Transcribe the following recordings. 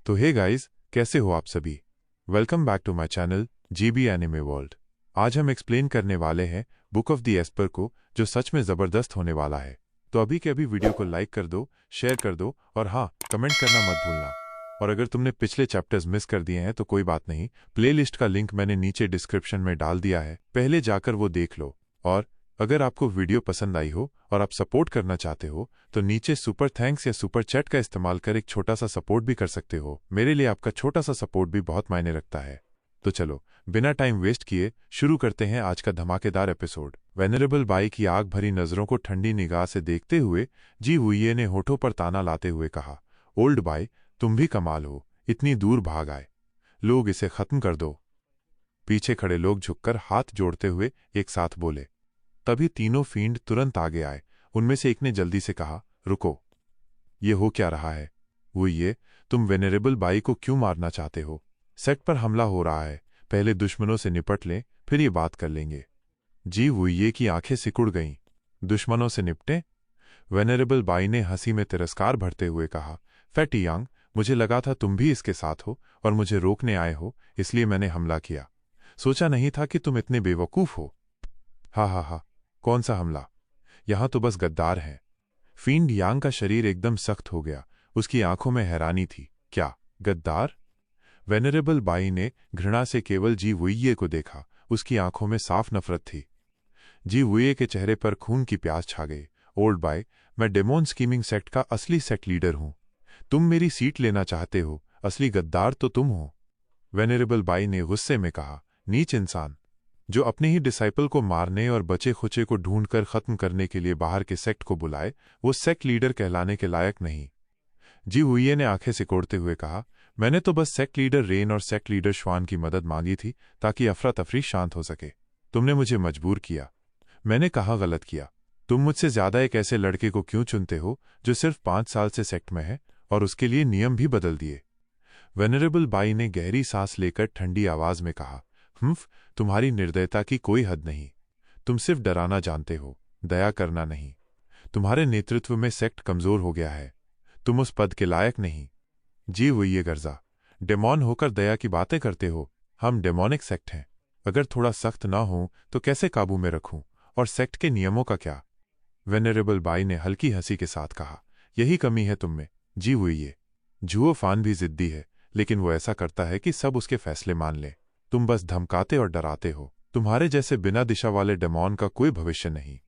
तो hey guys, कैसे हो आप सभी। Welcome back to my channel GB anime world. आज हम एक्सप्लेन करने वाले हैं बुक ऑफ द एस्पर को, जो सच में ज़बरदस्त होने वाला है। तो अभी के अभी वीडियो को लाइक कर दो, शेयर कर दो और हाँ, कमेंट करना मत भूलना। और अगर तुमने पिछले चैप्टर्स मिस कर दिए हैं तो कोई बात नहीं, प्लेलिस्ट का लिंक मैंने नीचे डिस्क्रिप्शन में डाल दिया है, पहले जाकर वो देख लो। और अगर आपको वीडियो पसंद आई हो और आप सपोर्ट करना चाहते हो तो नीचे सुपर थैंक्स या सुपर चैट का इस्तेमाल कर एक छोटा सा सपोर्ट भी कर सकते हो। मेरे लिए आपका छोटा सा सपोर्ट भी बहुत मायने रखता है। तो चलो बिना टाइम वेस्ट किए शुरू करते हैं आज का धमाकेदार एपिसोड। वेनरेबल बाई की आग भरी नजरों को ठंडी निगाह से देखते हुए जी वुइये ने होठों पर ताना लाते हुए कहा, ओल्ड बाई, तुम भी कमाल हो, इतनी दूर भाग आए। लोग इसे खत्म कर दो। पीछे खड़े लोग झुककर हाथ जोड़ते हुए एक साथ बोले। तभी तीनों फींड तुरंत आगे आए। उनमें से एक ने जल्दी से कहा, रुको, ये हो क्या रहा है? वुइये, तुम वेनरेबल बाई को क्यों मारना चाहते हो? सेट पर हमला हो रहा है, पहले दुश्मनों से निपट लें, फिर ये बात कर लेंगे। जी वुइये की आंखें सिकुड़ गईं। दुश्मनों से निपटें? वेनरेबल बाई ने हंसी में तिरस्कार भरते हुए कहा, फैटी यांग, मुझे लगा था तुम भी इसके साथ हो और मुझे रोकने आए हो, इसलिए मैंने हमला किया। सोचा नहीं था कि तुम इतने बेवकूफ हो। हा, कौन सा हमला? यहां तो बस गद्दार हैं। फींड यांग का शरीर एकदम सख्त हो गया। उसकी आंखों में हैरानी थी। क्या गद्दार? वेनरेबल बाई ने घृणा से केवल जी वुइये को देखा। उसकी आंखों में साफ नफरत थी। जी वुइये के चेहरे पर खून की प्यास छा गई। ओल्ड बाई, मैं डेमोन स्कीमिंग सेक्ट का असली सेक्ट लीडर हूं। तुम मेरी सीट लेना चाहते हो, असली गद्दार तो तुम हो। वेनरेबल बाई ने गुस्से में कहा, नीच इंसान, जो अपने ही डिसाइपल को मारने और बचे खुचे को ढूंढकर खत्म करने के लिए बाहर के सेक्ट को बुलाए, वो सेक्ट लीडर कहलाने के लायक नहीं। जी वुइये ने आंखें सिकोड़ते हुए कहा, मैंने तो बस सेक्ट लीडर रेन और सेक्ट लीडर श्वान की मदद मांगी थी ताकि अफरा तफरी शांत हो सके। तुमने मुझे मजबूर किया। मैंने कहा गलत किया? तुम मुझसे ज्यादा एक ऐसे लड़के को क्यों चुनते हो जो सिर्फ 5 साल से सेक्ट में है और उसके लिए नियम भी बदल दिए? वेनरेबल बाई ने गहरी सांस लेकर ठंडी आवाज में कहा, तुम्हारी निर्दयता की कोई हद नहीं। तुम सिर्फ डराना जानते हो, दया करना नहीं। तुम्हारे नेतृत्व में सेक्ट कमजोर हो गया है। तुम उस पद के लायक नहीं। जी वुइये गर्जा, डेमोन होकर दया की बातें करते हो? हम डेमोनिक सेक्ट हैं। अगर थोड़ा सख्त ना हो तो कैसे काबू में रखूं? और सेक्ट के नियमों का क्या? वेनरेबल बाई ने हल्की हंसी के साथ कहा, यही कमी है तुम में जी वुइये। जुओ फान भी जिद्दी है, लेकिन वो ऐसा करता है कि सब उसके फैसले मान ले। तुम बस धमकाते और डराते हो। तुम्हारे जैसे बिना दिशा वाले डेमोन का कोई भविष्य नहीं।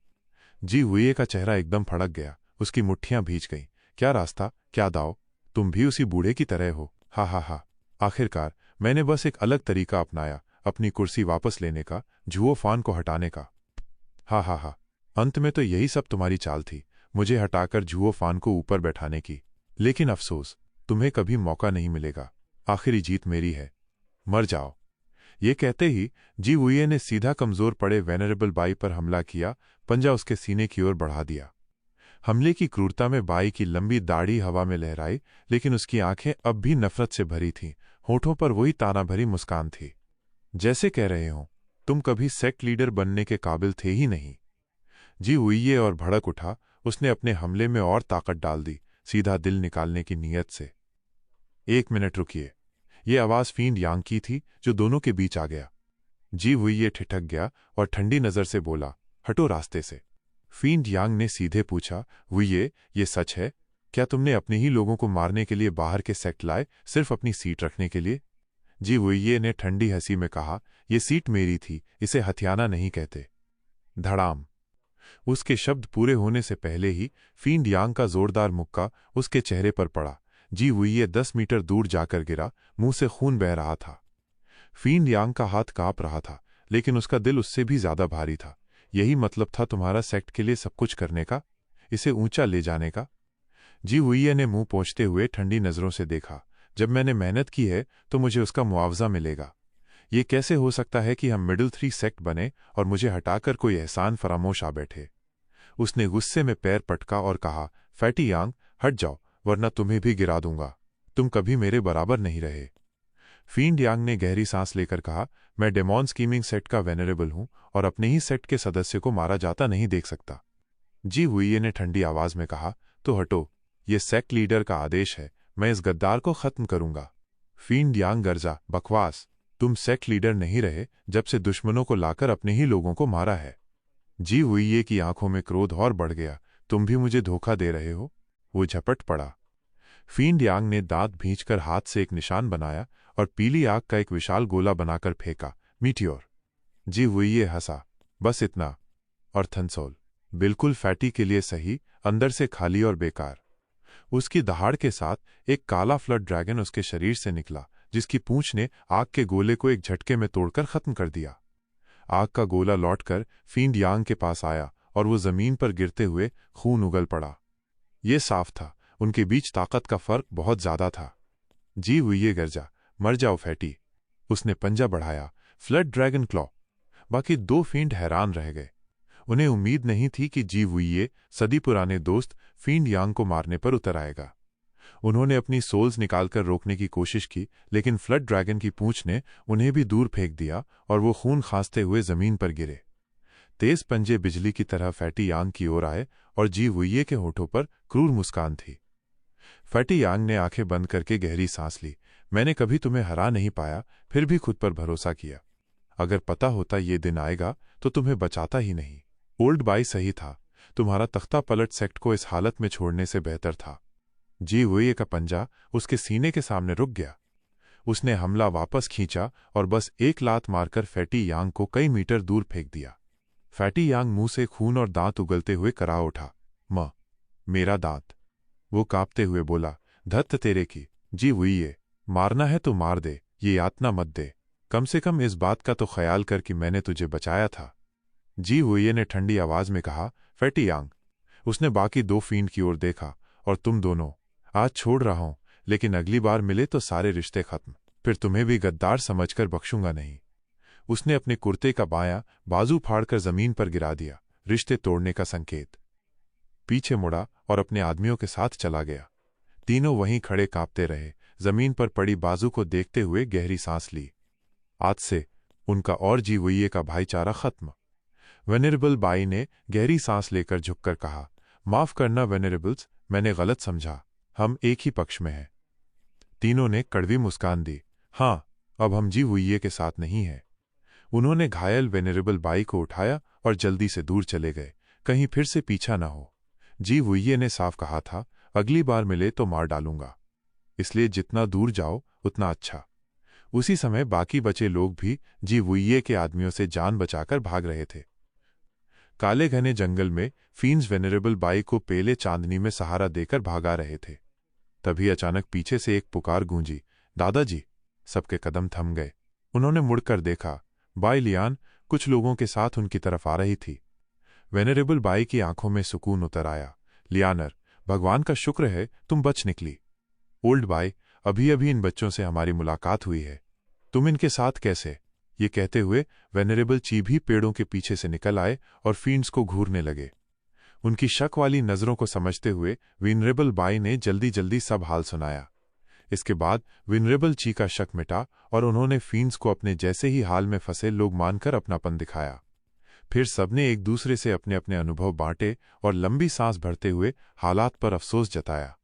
जी वुइये का चेहरा एकदम फड़क गया। उसकी मुट्ठियां भीज गईं। क्या रास्ता, क्या दाव? तुम भी उसी बूढ़े की तरह हो। हा। आखिरकार मैंने बस एक अलग तरीका अपनाया, अपनी कुर्सी वापस लेने का, जुओ फान को हटाने का। हा। अंत में तो यही सब तुम्हारी चाल थी, मुझे हटाकर जुओ फान को ऊपर बैठाने की। लेकिन अफसोस, तुम्हें कभी मौका नहीं मिलेगा। आखिरी जीत मेरी है। मर जाओ। ये कहते ही जी वुइये ने सीधा कमजोर पड़े वेनरेबल बाई पर हमला किया, पंजा उसके सीने की ओर बढ़ा दिया। हमले की क्रूरता में बाई की लंबी दाढ़ी हवा में लहराई, लेकिन उसकी आंखें अब भी नफरत से भरी थीं। होठों पर वही ताना भरी मुस्कान थी, जैसे कह रहे हो, तुम कभी सेक्ट लीडर बनने के काबिल थे ही नहीं। जी वुइये और भड़क उठा। उसने अपने हमले में और ताकत डाल दी, सीधा दिल निकालने की नीयत से। 1 मिनट रुकिए। ये आवाज फींड यांग की थी, जो दोनों के बीच आ गया। जी वुइये ठिठक गया और ठंडी नजर से बोला, हटो रास्ते से। फींड यांग ने सीधे पूछा, वुइये, ये सच है? क्या तुमने अपने ही लोगों को मारने के लिए बाहर के सेक्ट लाए, सिर्फ अपनी सीट रखने के लिए? जी वुइये ने ठंडी हंसी में कहा, ये सीट मेरी थी, इसे हथियाना नहीं कहते। धड़ाम। उसके शब्द पूरे होने से पहले ही फींड यांग का जोरदार मुक्का उसके चेहरे पर पड़ा। जी वुइये 10 मीटर दूर जाकर गिरा, मुंह से खून बह रहा था। फींड यांग का हाथ कांप रहा था, लेकिन उसका दिल उससे भी ज्यादा भारी था। यही मतलब था तुम्हारा सेक्ट के लिए सब कुछ करने का, इसे ऊंचा ले जाने का? जी वुइये ने मुंह पोंछते हुए ठंडी नजरों से देखा। जब मैंने मेहनत की है तो मुझे उसका मुआवजा मिलेगा। ये कैसे हो सकता है कि हम मिडिल 3 सेक्ट बने और मुझे हटाकर कोई एहसान फरामोश आ बैठे? उसने गुस्से में पैर पटका और कहा, फैटी यांग, हट जाओ, वरना तुम्हें भी गिरा दूंगा। तुम कभी मेरे बराबर नहीं रहे। फींड यांग ने गहरी सांस लेकर कहा, मैं डेमोन स्कीमिंग सेक्ट का वेनरेबल हूं और अपने ही सेक्ट के सदस्य को मारा जाता नहीं देख सकता। जी वुइये ने ठंडी आवाज में कहा, तो हटो, ये सेक्ट लीडर का आदेश है, मैं इस गद्दार को खत्म करूंगा। फींड यांग गर्जा, बकवास। तुम सेक्ट लीडर नहीं रहे जब से दुश्मनों को लाकर अपने ही लोगों को मारा है। जी हुईये की आंखों में क्रोध और बढ़ गया। तुम भी मुझे धोखा दे रहे हो? वो झपट पड़ा। फींड यांग ने दांत भींचकर हाथ से एक निशान बनाया और पीली आग का एक विशाल गोला बनाकर फेंका, मीटियोर। जी हुईये हंसा, बस इतना। और थनसोल, बिल्कुल फैटी के लिए सही, अंदर से खाली और बेकार। उसकी दहाड़ के साथ एक काला फ्लड ड्रैगन उसके शरीर से निकला, जिसकी पूंछ ने आग के गोले को एक झटके में तोड़कर खत्म कर दिया। आग का गोला लौटकर फींड यांग के पास आया और वो जमीन पर गिरते हुए खून उगल पड़ा। ये साफ था, उनके बीच ताकत का फर्क बहुत ज्यादा था। जी हुईये गर्जा, मर जाओ फैटी। उसने पंजा बढ़ाया, फ्लड ड्रैगन क्लॉ। बाकी दो फींड हैरान रह गए। उन्हें उम्मीद नहीं थी कि जी हुईये सदी पुराने दोस्त फींड यांग को मारने पर उतर आएगा। उन्होंने अपनी सोल्स निकालकर रोकने की कोशिश की, लेकिन फ्लड ड्रैगन की पूंछ ने उन्हें भी दूर फेंक दिया और वो खून खांसते हुए जमीन पर गिरे। तेज पंजे बिजली की तरह फैटी यांग की ओर आए और जी हुईये के होठों पर क्रूर मुस्कान थी। फैटी यांग ने आंखें बंद करके गहरी सांस ली। मैंने कभी तुम्हें हरा नहीं पाया, फिर भी खुद पर भरोसा किया। अगर पता होता ये दिन आएगा तो तुम्हें बचाता ही नहीं। ओल्ड बाई सही था, तुम्हारा तख्ता पलट सेक्ट को इस हालत में छोड़ने से बेहतर था। जी हुईये का पंजा उसके सीने के सामने रुक गया। उसने हमला वापस खींचा और बस एक लात मारकर फैटी यांग को कई मीटर दूर फेंक दिया। फैटी यांग मुंह से खून और दांत उगलते हुए करा उठा। मेरा दांत। वो कांपते हुए बोला, धत्त तेरे की। जी हुईये, मारना है तो मार दे, ये यातना मत दे। कम से कम इस बात का तो ख्याल कर कि मैंने तुझे बचाया था। जी हुईये ने ठंडी आवाज में कहा, फैटी यांग। उसने बाकी दो फींड की ओर देखा, और तुम दोनों, आज छोड़ रहा हूं, लेकिन अगली बार मिले तो सारे रिश्ते खत्म। फिर तुम्हें भी गद्दार समझकर बख्शूंगा नहीं। उसने अपने कुर्ते का बायां बाजू फाड़कर जमीन पर गिरा दिया, रिश्ते तोड़ने का संकेत। पीछे मुड़ा और अपने आदमियों के साथ चला गया। तीनों वहीं खड़े कांपते रहे, जमीन पर पड़ी बाजू को देखते हुए गहरी सांस ली। आज से उनका और जी हुईये का भाईचारा खत्म। वेनरेबल बाई ने गहरी सांस लेकर झुककर कहा, माफ करना वेनरेबल्स, मैंने गलत समझा। हम एक ही पक्ष में हैं। तीनों ने कड़वी मुस्कान दी। हाँ, अब हम जी हुईये के साथ नहीं हैं। उन्होंने घायल वेनरेबल बाई को उठाया और जल्दी से दूर चले गए, कहीं फिर से पीछा न हो। जी हुईये ने साफ कहा था, अगली बार मिले तो मार डालूंगा, इसलिए जितना दूर जाओ उतना अच्छा। उसी समय बाकी बचे लोग भी जी हुईये के आदमियों से जान बचाकर भाग रहे थे। काले घने जंगल में फींड्स वेनरेबल बाई को पेले चांदनी में सहारा देकर भागा रहे थे। तभी अचानक पीछे से एक पुकार गूंजी, दादाजी। सबके कदम थम गए। उन्होंने मुड़कर देखा, बाई लियान कुछ लोगों के साथ उनकी तरफ आ रही थी। वेनरेबल बाई की आंखों में सुकून उतर आया। लियानर, भगवान का शुक्र है तुम बच निकली। ओल्ड बाई, अभी अभी इन बच्चों से हमारी मुलाकात हुई है। तुम इनके साथ कैसे? ये कहते हुए वेनरेबल ची भी पेड़ों के पीछे से निकल आए और फींड्स को घूरने लगे। उनकी शक वाली नजरों को समझते हुए वेनरेबल बाई ने जल्दी जल्दी सब हाल सुनाया। इसके बाद वेनरेबल ची का शक मिटा और उन्होंने फींड्स को अपने जैसे ही हाल में फंसे लोग मानकर अपनापन दिखाया। फिर सबने एक दूसरे से अपने अपने अनुभव बांटे और लंबी सांस भरते हुए हालात पर अफसोस जताया।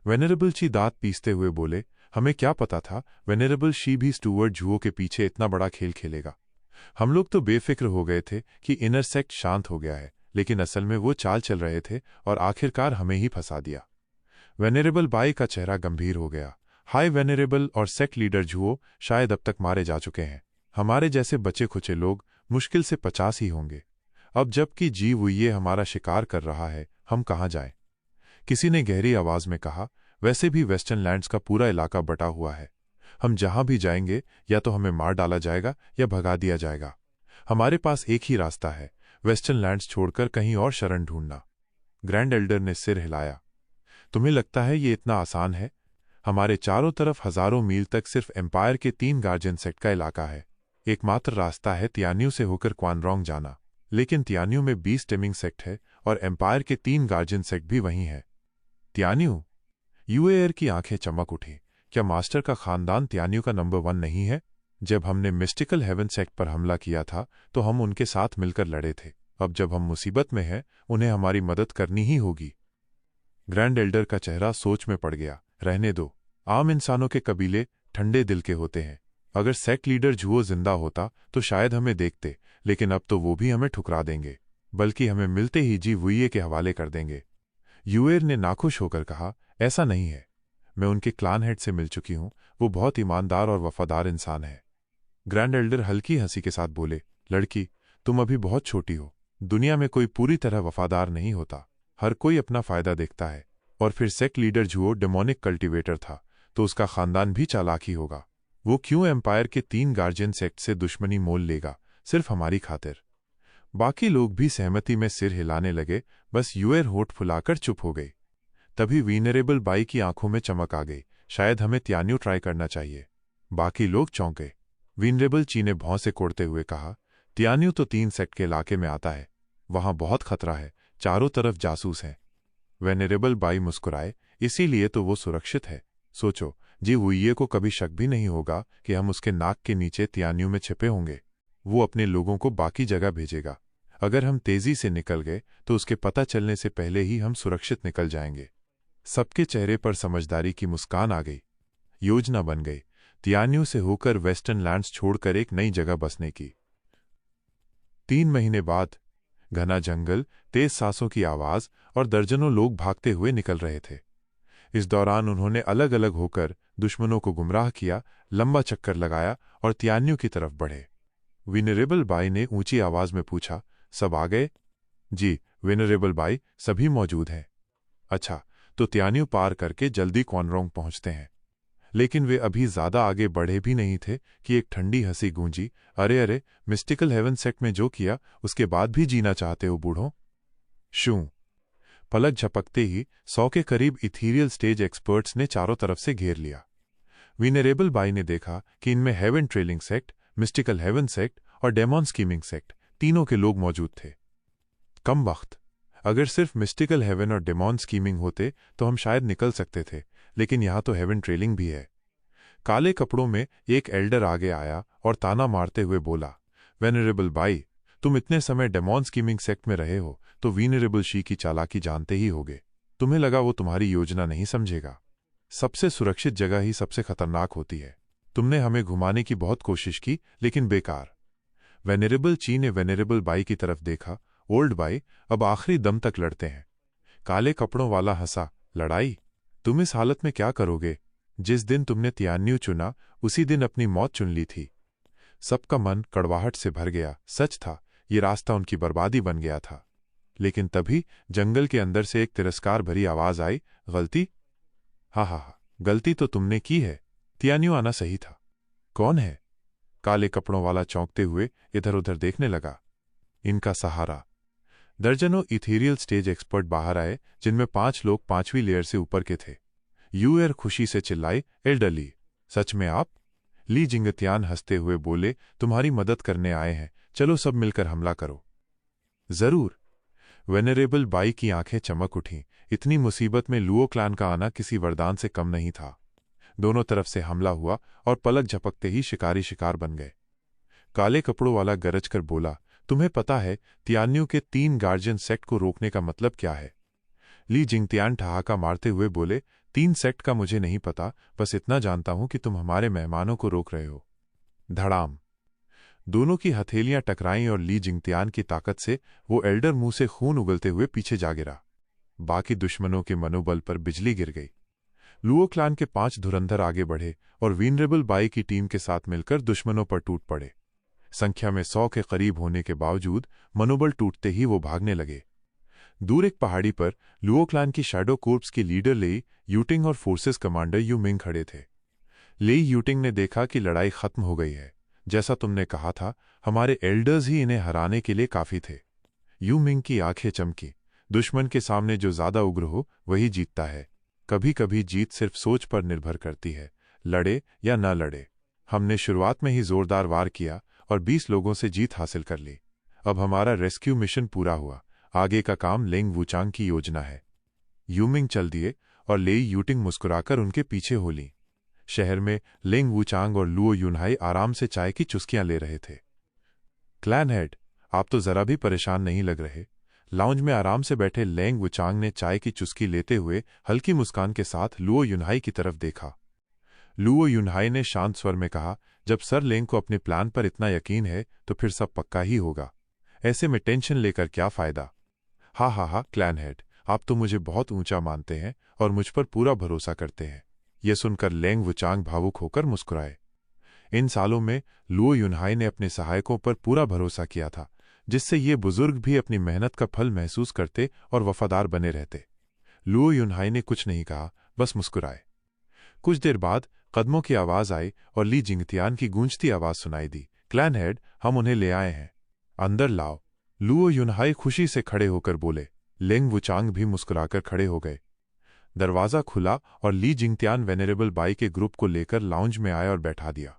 वेनरेबल ची दांत पीसते हुए बोले, हमें क्या पता था वेनरेबल शी भी स्टूअर्ट जुओ के पीछे इतना बड़ा खेल खेलेगा। हम लोग तो बेफिक्र हो गए थे कि इनर सेक्ट शांत हो गया है, लेकिन असल में वो चाल चल रहे थे और आखिरकार हमें ही फंसा दिया। वेनरेबल बाई का चेहरा गंभीर हो गया। हाय वेनरेबल और सेक्ट लीडर जुओ शायद अब तक मारे जा चुके हैं। हमारे जैसे बचे खुचे लोग मुश्किल से 50 ही होंगे। अब जबकि जी हुईये हमारा शिकार कर रहा है, हम कहाँ जाएं? किसी ने गहरी आवाज में कहा, वैसे भी वेस्टर्न लैंड्स का पूरा इलाका बटा हुआ है। हम जहां भी जाएंगे या तो हमें मार डाला जाएगा या भगा दिया जाएगा। हमारे पास एक ही रास्ता है, वेस्टर्न लैंड्स छोड़कर कहीं और शरण ढूंढना। ग्रैंड एल्डर ने सिर हिलाया। तुम्हें लगता है ये इतना आसान है? हमारे चारों तरफ हजारों मील तक सिर्फ एम्पायर के 3 गार्जियन सेक्ट का इलाका है। एकमात्र रास्ता है तियान्यू से होकर क्वानरोंग जाना, लेकिन तियान्यू में 20 टेमिंग सेक्ट है और एम्पायर के 3 गार्जियन सेक्ट भी वहीं है। तियान्यू? यूएयर की आंखें चमक उठी। क्या मास्टर का खानदान तियान्यू का नंबर 1 नहीं है? जब हमने मिस्टिकल हेवन सेक्ट पर हमला किया था तो हम उनके साथ मिलकर लड़े थे। अब जब हम मुसीबत में हैं, उन्हें हमारी मदद करनी ही होगी। ग्रैंड एल्डर का चेहरा सोच में पड़ गया। रहने दो, आम इंसानों के कबीले ठंडे दिल के होते हैं। अगर सेक्ट लीडर झुओ जिंदा होता तो शायद हमें देखते, लेकिन अब तो वो भी हमें ठुकरा देंगे, बल्कि हमें मिलते ही जी वुइये के हवाले कर देंगे। यूएर ने नाखुश होकर कहा, ऐसा नहीं है। मैं उनके क्लान हेड से मिल चुकी हूं, वो बहुत ईमानदार और वफादार इंसान है। ग्रैंड एल्डर हल्की हंसी के साथ बोले, लड़की, तुम अभी बहुत छोटी हो। दुनिया में कोई पूरी तरह वफादार नहीं होता, हर कोई अपना फायदा देखता है। और फिर सेक्ट लीडर झुओ डेमोनिक कल्टीवेटर था, तो उसका खानदान भी चालाक ही होगा। वो क्यों एम्पायर के 3 गार्जियन सेक्ट से दुश्मनी मोल लेगा, सिर्फ हमारी खातिर? बाकी लोग भी सहमति में सिर हिलाने लगे, बस यूएर होठ फुलाकर चुप हो गई। तभी वीनरेबल बाई की आंखों में चमक आ गई, शायद हमें त्यान्यू ट्राई करना चाहिए। बाकी लोग चौंक गए। वीनरेबल ची ने भौं से कोड़ते हुए कहा, त्यान्यू तो 3 सेक्ट के इलाके में आता है, वहां बहुत खतरा है, चारों तरफ जासूस हैं। वेनरेबल बाई मुस्कुराए, इसीलिए तो वो सुरक्षित है। सोचो, जी वुइये को कभी शक भी नहीं होगा कि हम उसके नाक के नीचे त्यान्यू में छिपे होंगे। वो अपने लोगों को बाकी जगह भेजेगा। अगर हम तेजी से निकल गए तो उसके पता चलने से पहले ही हम सुरक्षित निकल जाएंगे। सबके चेहरे पर समझदारी की मुस्कान आ गई। योजना बन गई, त्यान्यू से होकर वेस्टर्न लैंड्स छोड़कर एक नई जगह बसने की। 3 महीने बाद घना जंगल, तेज सांसों की आवाज और दर्जनों लोग भागते हुए निकल रहे थे। इस दौरान उन्होंने अलग अलग होकर दुश्मनों को गुमराह किया, लंबा चक्कर लगाया और त्यान्यू की तरफ बढ़े। विनरेबल बाई ने ऊंची आवाज में पूछा, सब आ गए? जी विनरेबल बाई, सभी मौजूद हैं। अच्छा, तो त्यान्यू पार करके जल्दी कॉनरोंग पहुंचते हैं। लेकिन वे अभी ज्यादा आगे बढ़े भी नहीं थे कि एक ठंडी हंसी गूंजी, अरे अरे, मिस्टिकल हेवन सेक्ट में जो किया उसके बाद भी जीना चाहते हो बूढ़ों? शू। पलक झपकते ही 100 के करीब इथीरियल स्टेज एक्सपर्ट्स ने चारों तरफ से घेर लिया। विनरेबल बाई ने देखा कि इनमें heaven trailing sect, mystical heaven sect और डेमॉन स्कीमिंग सेक्ट, तीनों के लोग मौजूद थे। कम वक्त, अगर सिर्फ मिस्टिकल हेवन और डेमॉन स्कीमिंग होते तो हम शायद निकल सकते थे, लेकिन यहां तो हेवन ट्रेलिंग भी है। काले कपड़ों में एक एल्डर आगे आया और ताना मारते हुए बोला, वेनरेबल बाई, तुम इतने समय डेमॉन स्कीमिंग सेक्ट में रहे हो तो वीनरेबल शी की चालाकी जानते ही होगे। तुम्हें लगा वो तुम्हारी योजना नहीं समझेगा? सबसे सुरक्षित जगह ही सबसे खतरनाक होती है। तुमने हमें घुमाने की बहुत कोशिश की, लेकिन बेकार। वेनरेबल ची ने वेनरेबल बाई की तरफ देखा, ओल्ड बाई, अब आखिरी दम तक लड़ते हैं। काले कपड़ों वाला हंसा, लड़ाई? तुम इस हालत में क्या करोगे? जिस दिन तुमने त्यान्यू चुना उसी दिन अपनी मौत चुन ली थी। सबका मन कड़वाहट से भर गया। सच था, ये रास्ता उनकी बर्बादी बन गया था। लेकिन तभी जंगल के अंदर से एक तिरस्कार भरी आवाज आई, गलती? हा, गलती तो तुमने की है। त्यान्यू आना सही था। कौन है? काले कपड़ों वाला चौंकते हुए इधर उधर देखने लगा। इनका सहारा। दर्जनों इथेरियल स्टेज एक्सपर्ट बाहर आए, जिनमें 5 लोग 5वीं लेयर से ऊपर के थे। यूएर खुशी से चिल्लाई, एल्डरली, सच में आप? ली जिंगतियान हंसते हुए बोले, तुम्हारी मदद करने आए हैं, चलो सब मिलकर हमला करो। जरूर। वेनरेबल बाई की आंखें चमक उठीं। इतनी मुसीबत में लुओ क्लान का आना किसी वरदान से कम नहीं था। दोनों तरफ से हमला हुआ और पलक झपकते ही शिकारी शिकार बन गए। काले कपड़ों वाला गरज कर बोला, तुम्हें पता है त्यान्यू के 3 गार्जियन सेक्ट को रोकने का मतलब क्या है? ली जिंगतियान ठहाका मारते हुए बोले, 3 सेक्ट का मुझे नहीं पता, बस इतना जानता हूं कि तुम हमारे मेहमानों को रोक रहे हो। धड़ाम। दोनों की हथेलियां टकराईं और ली जिंगतियान की ताकत से वो एल्डर मुंह से खून उगलते हुए पीछे जा गिरा। बाकी दुश्मनों के मनोबल पर बिजली गिर गई। लुओ क्लान के 5 धुरंधर आगे बढ़े और वीनरेबल बाई की टीम के साथ मिलकर दुश्मनों पर टूट पड़े। संख्या में 100 के करीब होने के बावजूद मनोबल टूटते ही वो भागने लगे। दूर एक पहाड़ी पर लुओ क्लान की शैडो कोर्प्स की लीडर लेई यूटिंग और फोर्सेस कमांडर यू मिंग खड़े थे। लेई यूटिंग ने देखा कि लड़ाई खत्म हो गई है। जैसा तुमने कहा था, हमारे एल्डर्स ही इन्हें हराने के लिए काफी थे। यू मिंग की आंखें चमकी। दुश्मन के सामने जो ज्यादा उग्र हो वही जीतता है। कभी कभी जीत सिर्फ सोच पर निर्भर करती है, लड़े या न लड़े। हमने शुरुआत में ही जोरदार वार किया और 20 लोगों से जीत हासिल कर ली। अब हमारा रेस्क्यू मिशन पूरा हुआ। आगे का काम लेंग वुचांग की योजना है। यूमिंग चल दिए और लेई यूटिंग मुस्कुराकर उनके पीछे हो ली। शहर में लेंग वुचांग और लुओ यूनहाई आराम से चाय की चुस्कियां ले रहे थे। क्लैन हेड, आप तो जरा भी परेशान नहीं लग रहे। लाउंज में आराम से बैठे लेंग वुचांग ने चाय की चुस्की लेते हुए हल्की मुस्कान के साथ लुओ युनहाई की तरफ देखा। लुओ युनहाई ने शांत स्वर में कहा, जब सर लेंग को अपने प्लान पर इतना यकीन है तो फिर सब पक्का ही होगा। ऐसे में टेंशन लेकर क्या फायदा। हा, क्लैन हेड, आप तो मुझे बहुत ऊंचा मानते हैं और मुझ पर पूरा भरोसा करते हैं। यह सुनकर लेंग वुचांग भावुक होकर मुस्कुराए। इन सालों में लुओ युनहाई ने अपने सहायकों पर पूरा भरोसा किया था, जिससे ये बुजुर्ग भी अपनी मेहनत का फल महसूस करते और वफादार बने रहते। लुओ युनहाई ने कुछ नहीं कहा, बस मुस्कुराए। कुछ देर बाद कदमों की आवाज आई और ली जिंगतियान की गूंजती आवाज सुनाई दी। क्लैन हेड, हम उन्हें ले आए हैं, अंदर लाओ। लुओ युनहाई खुशी से खड़े होकर बोले। लेंग वुचांग भी मुस्कुराकर खड़े हो गए। दरवाजा खुला और ली जिंगतियान वेनेरेबल बाई के ग्रुप को लेकर लाउंज में आए और बैठा दिया।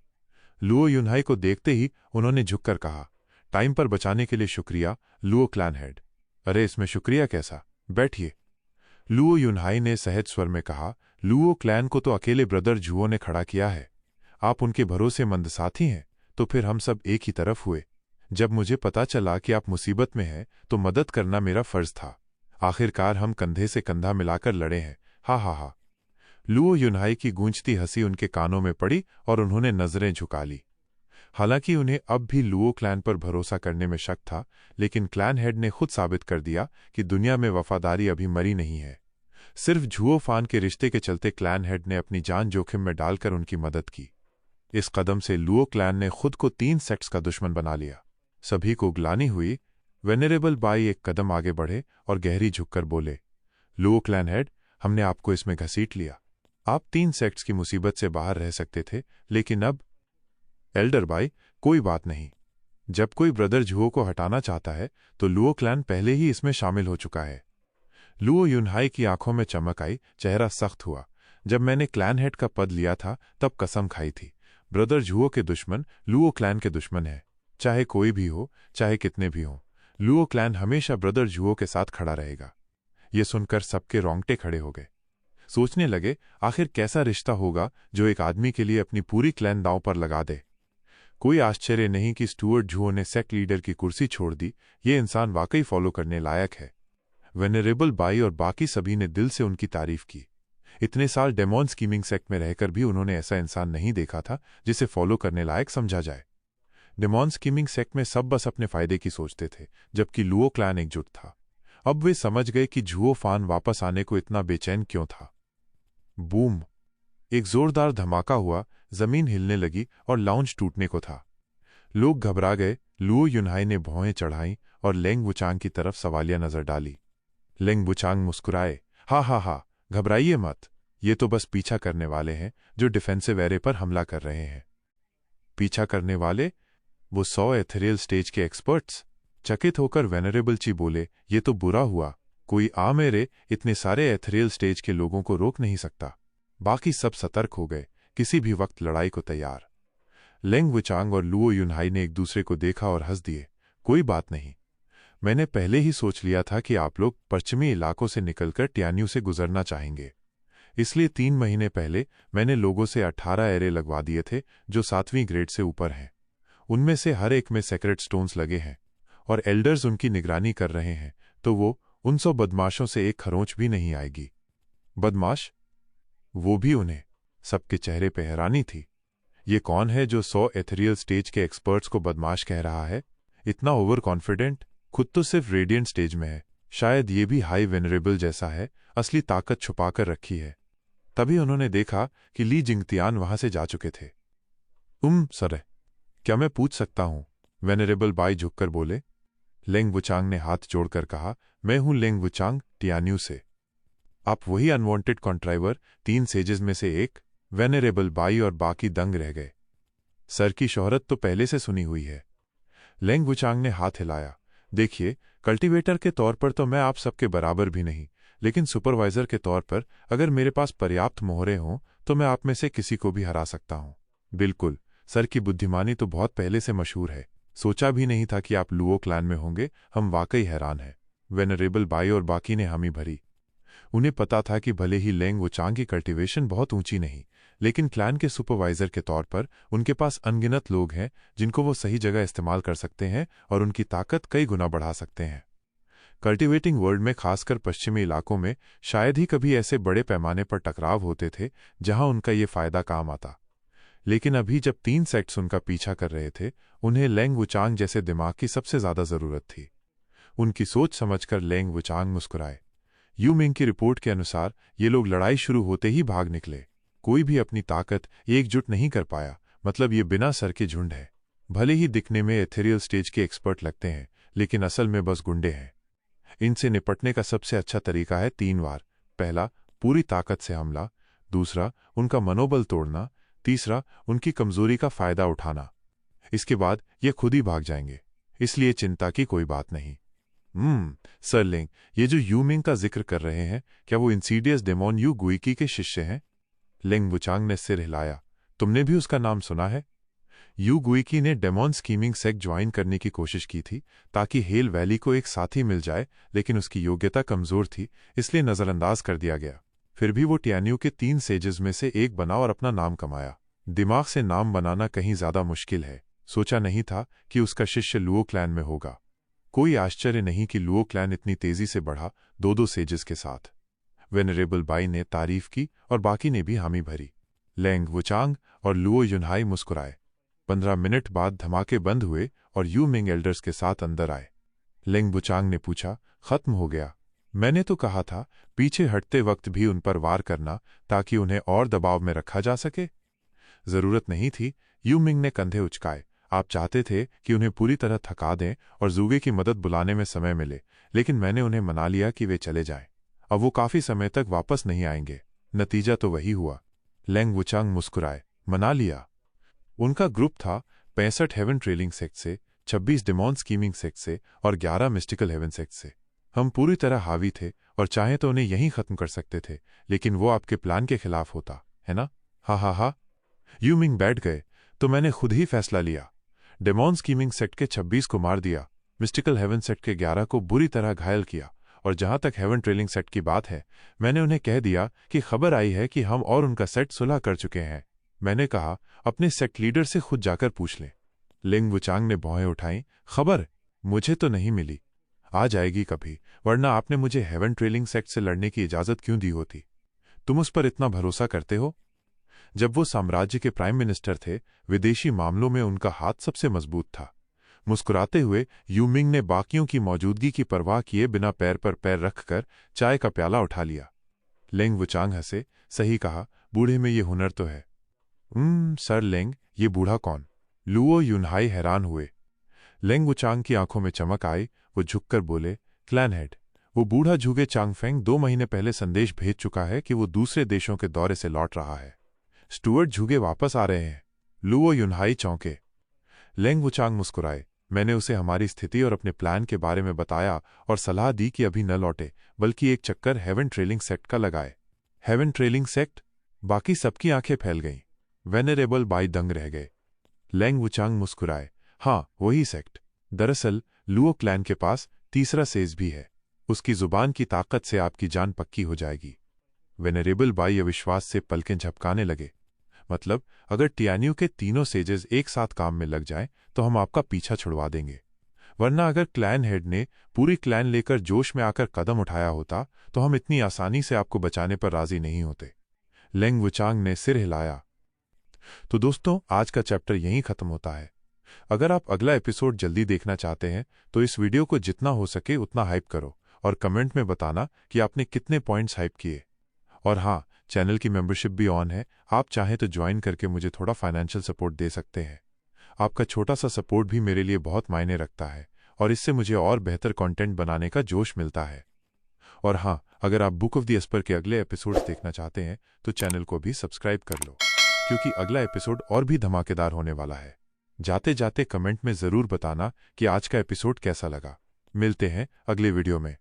लुओ युनहाई को देखते ही उन्होंने झुककर कहा, टाइम पर बचाने के लिए शुक्रिया लुओ क्लैन हेड। अरे इसमें शुक्रिया कैसा, बैठिए, लुओ युनहाई ने सहज स्वर में कहा। लुओ क्लैन को तो अकेले ब्रदर जुओ ने खड़ा किया है। आप उनके भरोसेमंद साथी हैं, तो फिर हम सब एक ही तरफ हुए। जब मुझे पता चला कि आप मुसीबत में हैं तो मदद करना मेरा फर्ज था। आखिरकार हम कंधे से कंधा मिलाकर लड़े हैं। हा। लुओ युनहाई की गूंजती हंसी उनके कानों में पड़ी और उन्होंने नजरें झुका ली। हालांकि उन्हें अब भी लुओ क्लैन पर भरोसा करने में शक था, लेकिन क्लैन हेड ने खुद साबित कर दिया कि दुनिया में वफादारी अभी मरी नहीं है। सिर्फ झुओ फान के रिश्ते के चलते क्लैन हेड ने अपनी जान जोखिम में डालकर उनकी मदद की। इस कदम से लुओ क्लैन ने खुद को 3 सेक्ट्स का दुश्मन बना लिया। सभी को ग्लानि हुई। वेनेरेबल बाई एक कदम आगे बढ़े और गहरी झुककर बोले, लुओ क्लैन हेड, हमने आपको इसमें घसीट लिया। आप 3 सेक्ट्स की मुसीबत से बाहर रह सकते थे, लेकिन अब। एल्डर बाई, कोई बात नहीं। जब कोई ब्रदर झुओ को हटाना चाहता है तो लुओ क्लैन पहले ही इसमें शामिल हो चुका है। लुओ युनहाई की आंखों में चमक आई, चेहरा सख्त हुआ। जब मैंने क्लैन हेड का पद लिया था तब कसम खाई थी, ब्रदर झुओ के दुश्मन लुओ क्लैन के दुश्मन है। चाहे कोई भी हो, चाहे कितने भी हों, लुओ क्लैन हमेशा ब्रदर झुओ के साथ खड़ा रहेगा। ये सुनकर सबके रोंगटे खड़े हो गए। सोचने लगे, आखिर कैसा रिश्ता होगा जो एक आदमी के लिए अपनी पूरी क्लैन दांव पर लगा दे। कोई आश्चर्य नहीं कि स्टुअर्ट झुओ ने सेक्ट लीडर की कुर्सी छोड़ दी। ये इंसान वाकई फॉलो करने लायक है। वेनेरेबल बाई और बाकी सभी ने दिल से उनकी तारीफ की। इतने साल डेमॉन स्कीमिंग सेक्ट में रहकर भी उन्होंने ऐसा इंसान नहीं देखा था जिसे फॉलो करने लायक समझा जाए। डेमॉन स्कीमिंग सेक्ट में सब बस अपने फायदे की सोचते थे, जबकि लुओ क्लैन एकजुट था। अब वे समझ गए कि झुओ फान वापस आने को इतना बेचैन क्यों था। बूम! एक जोरदार धमाका हुआ, जमीन हिलने लगी और लाउंज टूटने को था। लोग घबरा गए। लुओ युनहाई ने भौहें चढ़ाईं और लेंग वुचांग की तरफ सवालिया नजर डाली। लेंग वुचांग मुस्कुराए। हा, घबराइए मत, ये तो बस पीछा करने वाले हैं जो डिफेंसिव एरे पर हमला कर रहे हैं। पीछा करने वाले? वो 100 एथेरियल स्टेज के एक्सपर्ट्स? चकित होकर वेनरेबल ची बोले, ये तो बुरा हुआ। कोई आ मेरे इतने सारे एथेरियल स्टेज के लोगों को रोक नहीं सकता। बाकी सब सतर्क हो गए, किसी भी वक्त लड़ाई को तैयार। लेंग वुचांग और लुओ युनहाई ने एक दूसरे को देखा और हंस दिए। कोई बात नहीं, मैंने पहले ही सोच लिया था कि आप लोग पश्चिमी इलाकों से निकलकर टियान्यू से गुजरना चाहेंगे। इसलिए 3 महीने पहले मैंने लोगों से 18 एरे लगवा दिए थे जो 7वीं ग्रेड से ऊपर हैं। उनमें से हर एक में सेक्रेट स्टोन्स लगे हैं और एल्डर्स उनकी निगरानी कर रहे हैं, तो वो उन 100 बदमाशों से एक खरोंच भी नहीं आएगी। बदमाश? वो भी उन्हें। सबके चेहरे पे हैरानी थी। ये कौन है जो 100 एथेरियल स्टेज के एक्सपर्ट्स को बदमाश कह रहा है? इतना ओवर कॉन्फिडेंट, खुद तो सिर्फ रेडियंट स्टेज में है। शायद ये भी हाई वेनरेबल जैसा है, असली ताकत छुपाकर रखी है। तभी उन्होंने देखा कि ली जिंगतियान वहां से जा चुके थे। सर, क्या मैं पूछ सकता हूं? वेनरेबल बाई झुककर बोले। लेंग वुचांग ने हाथ जोड़कर कहा, मैं हूं लेंग वुचांग, टियान्यू से। आप वही अनवांटेड कॉन्ट्राइवर 3 सेजेस में से एक? वेनरेबल बाई और बाकी दंग रह गए। सर की शोहरत तो पहले से सुनी हुई है। लेंग वुचांग ने हाथ हिलाया। देखिए, कल्टीवेटर के तौर पर तो मैं आप सबके बराबर भी नहीं, लेकिन सुपरवाइजर के तौर पर अगर मेरे पास पर्याप्त मोहरे हों तो मैं आप में से किसी को भी हरा सकता हूं। बिल्कुल, सर की बुद्धिमानी तो बहुत पहले से मशहूर है। सोचा भी नहीं था कि आप लुओ क्लैन में होंगे। हम वाकई हैरान हैं। वेनरेबल बाई और बाकी ने हामी भरी। उन्हें पता था कि भले ही लेंग वुचांग की कल्टीवेशन बहुत ऊंची नहीं, लेकिन क्लैन के सुपरवाइजर के तौर पर उनके पास अनगिनत लोग हैं जिनको वो सही जगह इस्तेमाल कर सकते हैं और उनकी ताकत कई गुना बढ़ा सकते हैं। कल्टिवेटिंग वर्ल्ड में, खासकर पश्चिमी इलाकों में, शायद ही कभी ऐसे बड़े पैमाने पर टकराव होते थे जहां उनका ये फायदा काम आता। लेकिन अभी जब 3 सेक्ट्स उनका पीछा कर रहे थे, उन्हें लेंग वुचांग जैसे दिमाग की सबसे ज्यादा जरूरत थी। उनकी सोच समझकर लेंग वुचांग मुस्कुराए। यू मिंग की रिपोर्ट के अनुसार ये लोग लड़ाई शुरू होते ही भाग निकले। कोई भी अपनी ताकत एकजुट नहीं कर पाया, मतलब ये बिना सर के झुंड है। भले ही दिखने में एथेरियल स्टेज के एक्सपर्ट लगते हैं, लेकिन असल में बस गुंडे हैं। इनसे निपटने का सबसे अच्छा तरीका है 3 वार। पहला, पूरी ताकत से हमला। दूसरा, उनका मनोबल तोड़ना। तीसरा, उनकी कमजोरी का फायदा उठाना। इसके बाद ये खुद ही भाग जाएंगे, इसलिए चिंता की कोई बात नहीं। सर लेंग, ये जो यू मिंग का जिक्र कर रहे हैं, क्या वो इंसीडियस डेमोन यू गुइकी के शिष्य हैं? लेंग वुचांग ने सिर हिलाया। तुमने भी उसका नाम सुना है? यू गुइकी ने डेमोन स्कीमिंग सेक्ट ज्वाइन करने की कोशिश की थी ताकि हेल वैली को एक साथी मिल जाए, लेकिन उसकी योग्यता कमजोर थी, इसलिए नजरअंदाज कर दिया गया। फिर भी वो टियान्यू के 3 सेजेस में से एक बना और अपना नाम कमाया। दिमाग से नाम बनाना कहीं ज्यादा मुश्किल है। सोचा नहीं था कि उसका शिष्य लुओ क्लैन में होगा। कोई आश्चर्य नहीं कि लुओ क्लैन इतनी तेजी से बढ़ा, 2-2 सेजेस के साथ। वेनरेबल बाई ने तारीफ की और बाकी ने भी हामी भरी। लेंग वुचांग और लुओ युनहाई मुस्कुराए। 15 मिनट बाद धमाके बंद हुए और यू मिंग एल्डर्स के साथ अंदर आए। लेंग वुचांग ने पूछा, खत्म हो गया? मैंने तो कहा था पीछे हटते वक्त भी उन पर वार करना, ताकि उन्हें और दबाव में रखा जा सके। जरूरत नहीं थी, यू मिंग ने कंधे उचकाए। आप चाहते थे कि उन्हें पूरी तरह थका दें और जूगे की मदद बुलाने में समय मिले, लेकिन मैंने उन्हें मना लिया कि वे चले जाएं। अब वो काफी समय तक वापस नहीं आएंगे। नतीजा तो वही हुआ। लेंग वुचांग मुस्कुराए। मना लिया? उनका ग्रुप था 65 हेवन ट्रेलिंग सेक्ट से, 26 डेमोन स्कीमिंग सेक्ट से और 11 मिस्टिकल हेवन सेक्ट से। हम पूरी तरह हावी थे और चाहे तो उन्हें यहीं खत्म कर सकते थे, लेकिन वो आपके प्लान के खिलाफ होता, है ना? हा। यू मिंग बैठ गए। तो मैंने खुद ही फैसला लिया। डेमोन स्कीमिंग सेक्ट के 26 को मार दिया, मिस्टिकल हेवन सेक्ट के 11 को बुरी तरह घायल किया, और जहां तक हेवन ट्रेलिंग सेट की बात है, मैंने उन्हें कह दिया कि खबर आई है कि हम और उनका सेट सुलह कर चुके हैं। मैंने कहा, अपने सेट लीडर से खुद जाकर पूछ लें। लेंग वुचांग ने भौहें उठाई। खबर? मुझे तो नहीं मिली। आ जाएगी कभी, वरना आपने मुझे हेवन ट्रेलिंग सेक्ट से लड़ने की इजाजत क्यों दी होती? तुम उस पर इतना भरोसा करते हो? जब वो साम्राज्य के प्राइम मिनिस्टर थे, विदेशी मामलों में उनका हाथ सबसे मजबूत था। मुस्कुराते हुए यू मिंग ने बाकियों की मौजूदगी की परवाह किए बिना पैर पर पैर रखकर चाय का प्याला उठा लिया। लेंग वुचांग हंसे। सही कहा, बूढ़े में ये हुनर तो है। सर लेंग, ये बूढ़ा कौन? लुओ युनहाई हैरान हुए। लेंग वुचांग की आंखों में चमक आई। वो झुककर बोले, क्लैन हेड। वो बूढ़ा झुगे चांगफेंग 2 महीने पहले संदेश भेज चुका है कि वो दूसरे देशों के दौरे से लौट रहा है। स्टुअर्ट झुगे वापस आ रहे हैं। लुओ युनहाई चौंके। लेंग वुचांग मुस्कुराए। मैंने उसे हमारी स्थिति और अपने प्लान के बारे में बताया और सलाह दी कि अभी न लौटे, बल्कि एक चक्कर हेवन ट्रेलिंग सेक्ट का लगाए। Heaven trailing sect? बाकी सबकी आंखें फैल गईं। वेनरेबल बाई दंग रह गए। लेंग वुचांग मुस्कुराए। हाँ, वही सेक्ट। दरअसल लुओ क्लैन के पास तीसरा सेज भी है। उसकी जुबान की ताकत से आपकी जान पक्की हो जाएगी। वेनरेबल बाई अविश्वास से पलकें झपकाने लगे। मतलब, अगर टियान्यू के तीनों सेजेस एक साथ काम में लग जाएं, तो हम आपका पीछा छुड़वा देंगे। वरना अगर क्लैन हेड ने पूरी क्लैन लेकर जोश में आकर कदम उठाया होता, तो हम इतनी आसानी से आपको बचाने पर राजी नहीं होते। लेंग वुचांग ने सिर हिलाया। तो दोस्तों, आज का चैप्टर यहीं खत्म होता है। अगर आप अगला एपिसोड जल्दी देखना चाहते हैं, तो इस वीडियो को जितना हो सके उतना हाइप करो और कमेंट में बताना कि आपने कितने पॉइंट्स हाइप किए। और हाँ, चैनल की मेंबरशिप भी ऑन है। आप चाहें तो ज्वाइन करके मुझे थोड़ा फाइनेंशियल सपोर्ट दे सकते हैं। आपका छोटा सा सपोर्ट भी मेरे लिए बहुत मायने रखता है और इससे मुझे और बेहतर कंटेंट बनाने का जोश मिलता है। और हाँ, अगर आप बुक ऑफ द एस्पर के अगले एपिसोड्स देखना चाहते हैं, तो चैनल को भी सब्सक्राइब कर लो, क्योंकि अगला एपिसोड और भी धमाकेदार होने वाला है। जाते जाते कमेंट में जरूर बताना कि आज का एपिसोड कैसा लगा। मिलते हैं अगले वीडियो में।